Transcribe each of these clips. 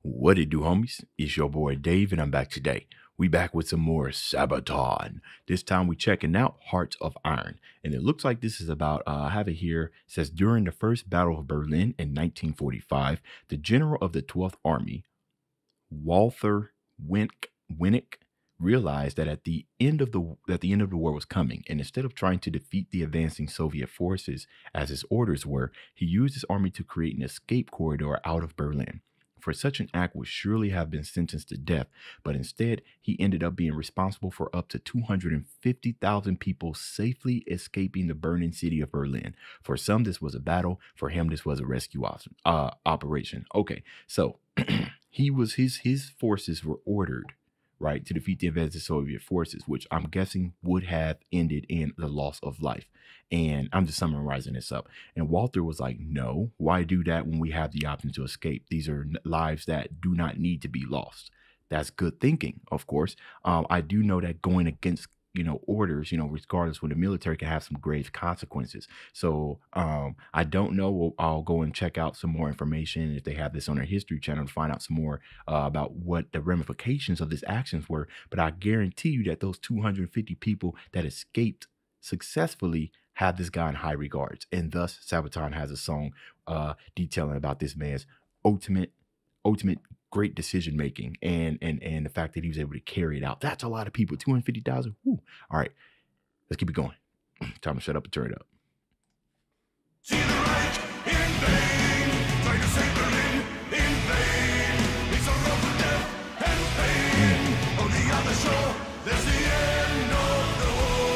What it do, homies? It's your boy Dave, and I'm back today. We back with some more Sabaton. This time we checking out Hearts of Iron. And it looks like this is about, I have it here. It says, during the First Battle of Berlin in 1945, the general of the 12th Army, Walther Winnick, realized that the end of the war was coming, and instead of trying to defeat the advancing Soviet forces as his orders were, he used his army to create an escape corridor out of Berlin. For such an act would surely have been sentenced to death, but instead he ended up being responsible for up to 250,000 people safely escaping the burning city of Berlin. For some, this was a battle. For him, this was a rescue operation. Okay, so his forces were ordered, right, to defeat the advancing Soviet forces, which I'm guessing would have ended in the loss of life. And I'm just summarizing this up. And Walter was like, no, why do that when we have the option to escape? These are lives that do not need to be lost. That's good thinking, of course. I do know that going against orders, regardless, when the military can have some grave consequences. So I don't know. I'll go and check out some more information if they have this on their history channel to find out some more about what the ramifications of these actions were. But I guarantee you that those 250 people that escaped successfully have this guy in high regards. And thus Sabaton has a song detailing about this man's ultimate great decision making and the fact that he was able to carry it out. That's a lot of people. 250,000. All right, let's keep it going. Time to shut up and turn it up. See the right in vain, trying to save Berlin in vain. It's a road to death and pain. On the other shore, there's the end of the war.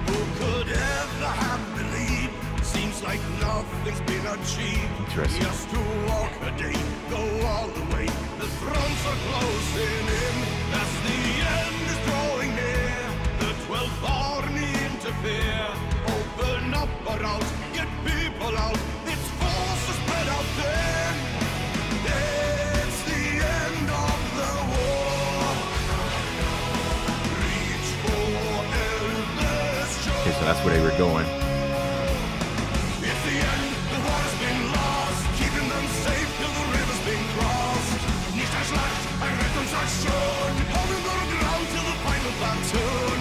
Who could ever have believed? Seems like nothing's been achieved. Just to walk a day, go all the way. The thrones are closing in. As the end is drawing near, the 12th Army interfere. Open up a route, get people out. It's forces spread out there. It's the end of the war. Reach for Elvis Joe. Okay, so that's where they were going. It's the end. The war has been lost. Keeping them safe till the river's been crossed. Nicht ein Schlacht, ein Rettungsaktion. Holding the ground till the final platoon.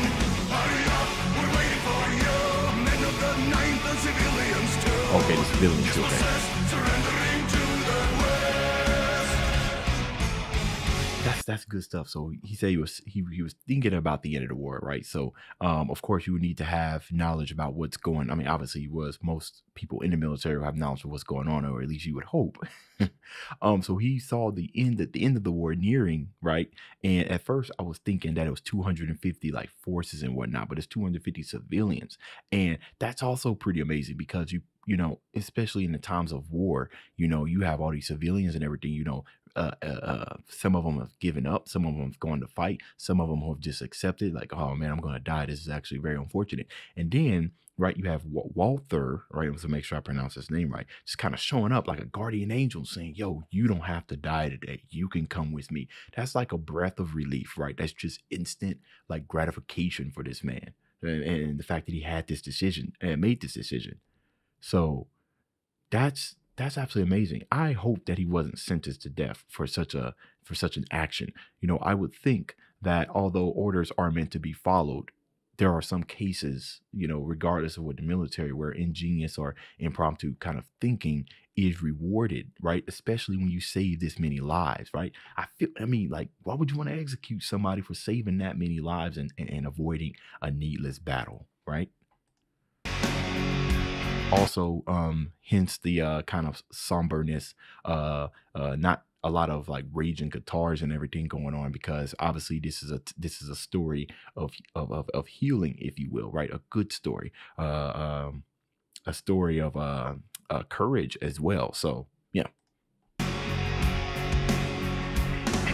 Hurry up, we're waiting for you. Men of the 9th and civilians too. Okay, the civilians too. Okay. Surrendering to the West. That's good stuff. So he said he was thinking about the end of the war, right? So of course you would need to have knowledge about what's going. I mean, obviously most people in the military will have knowledge of what's going on, or at least you would hope. So he saw the end of the war nearing, right? And at first I was thinking that it was 250 like forces and whatnot, but it's 250 civilians. And that's also pretty amazing because you know, especially in the times of war, you have all these civilians and everything, some of them have given up, some of them have gone to fight, some of them have just accepted, like, oh man, I'm going to die. This is actually very unfortunate. And then, right, you have Walther, right, to make sure I pronounce his name right, just kind of showing up like a guardian angel saying, yo, you don't have to die today. You can come with me. That's like a breath of relief, right? That's just instant like gratification for this man. And the fact that he had this decision and made this decision. So that's absolutely amazing. I hope that he wasn't sentenced to death for such an action. I would think that although orders are meant to be followed, there are some cases, regardless of what the military, where ingenious or impromptu kind of thinking is rewarded, right? Especially when you save this many lives, right? Like, why would you want to execute somebody for saving that many lives and avoiding a needless battle, right? Also, hence the kind of somberness, not a lot of like raging guitars and everything going on, because obviously this is a story of healing, if you will, right? A good story, a story of courage as well. So yeah.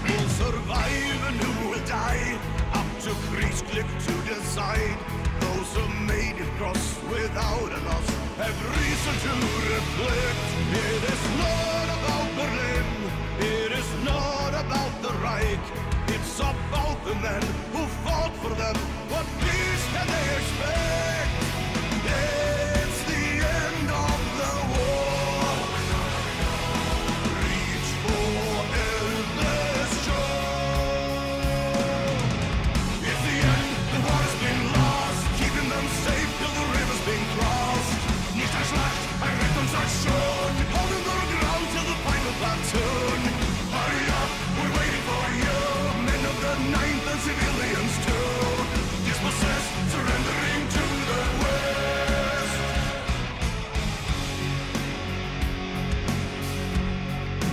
Who'll survive and who will die? Up to Kriegsglück to decide. Those who made it cross without a loss have reason to reflect. It is not about Berlin. It is not about the Reich. It's about the men who fought for them. What peace can they expect? It's the end of the war.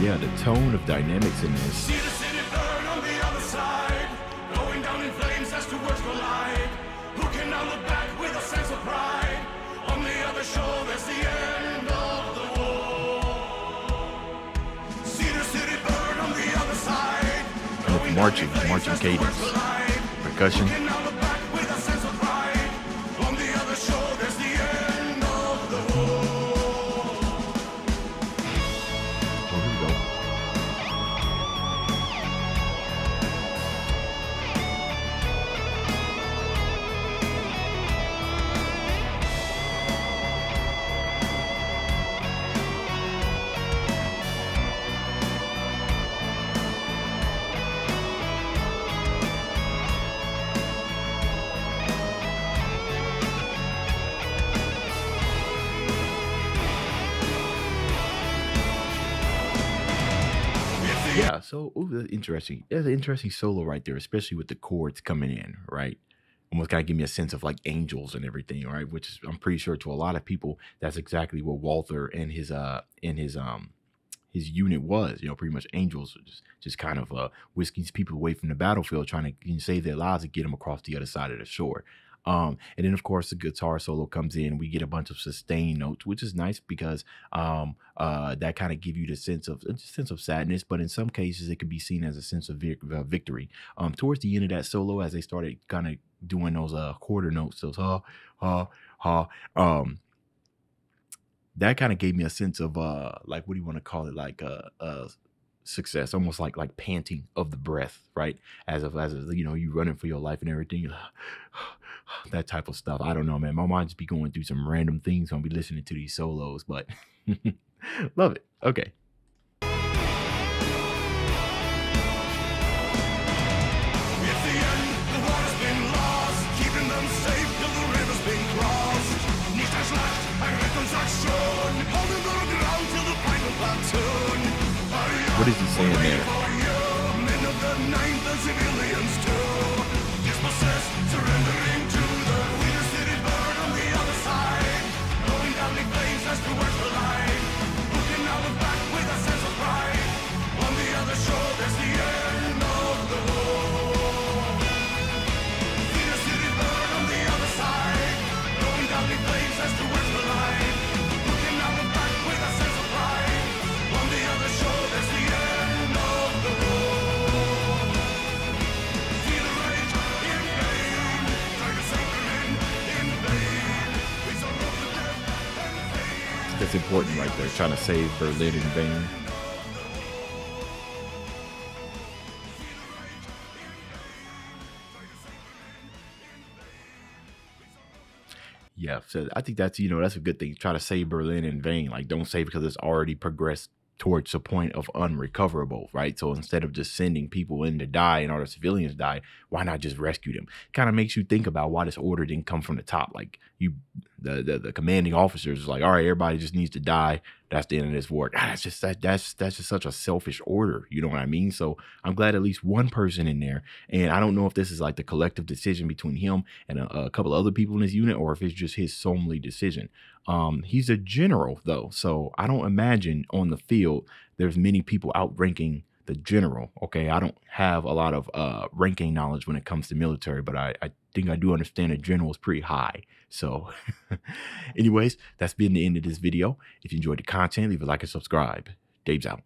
Yeah, the tone of dynamics in this. See the city burn on the other side, going down in flames as two worlds collide. Who can now look back with a sense of pride? On the other shore, there's the end of the war. See the city burn on the other side, going marching down in flames as two cadence, worlds collide. percussion. Who can now look back with a sense of pride? On the other shore, there's the end of the war. Oh, here we go. Yeah, so that's interesting. That's an interesting solo right there, especially with the chords coming in, right? Almost kind of give me a sense of like angels and everything, right? Which is, I'm pretty sure to a lot of people, that's exactly what Walther and his unit was, pretty much angels, just kind of whisking these people away from the battlefield, trying to save their lives and get them across the other side of the shore. And then of course the guitar solo comes in. We get a bunch of sustained notes, which is nice because that kind of give you the sense of sadness, but in some cases it could be seen as a sense of victory. Towards the end of that solo, as they started kind of doing those quarter notes, those that kind of gave me a sense of like, what do you want to call it, like success, almost like panting of the breath, right? As you running for your life and everything. That type of stuff. I don't know, man. My mind just be going through some random things when I be listening to these solos, but love it. Okay. It's the end, the water's been lost, keeping them safe till the river's been crossed. Nicht ein Schlacht, ein Rettungsaktion, holding the ground till the final platoon. What is he saying there? Men of the ninth and civilians too. Dispossessed, surrendering to the leader city burn on the other side. Going down in flames as two worlds collide. Who can now look back with a sense of pride? On the other shore, there's the end of the war. Leader city burn on the other side. Going down in flames as two worlds collide. Who can now look back with a sense of pride? On the other shore, there's the end of the war. Feel the rage in vain. Try to save Berlin in vain. We saw road to death and pain. That's important right there. Trying to save Berlin in vain. Yeah, so I think that's that's a good thing. Try to save Berlin in vain. Like, don't save because it's already progressed towards the point of unrecoverable, right? So instead of just sending people in to die and all the civilians die, why not just rescue them? Kind of makes you think about why this order didn't come from the top. Like, the commanding officers is like, all right, everybody just needs to die. That's the end of this war. God, that's just such a selfish order. You know what I mean? So I'm glad at least one person in there. And I don't know if this is like the collective decision between him and a couple other people in his unit, or if it's just his solely decision. He's a general though, so I don't imagine on the field there's many people outranking the general. Okay, I don't have a lot of ranking knowledge when it comes to military, but I think I do understand a general is pretty high. So anyways, that's been the end of this video. If you enjoyed the content, leave a like and subscribe. Dave's out.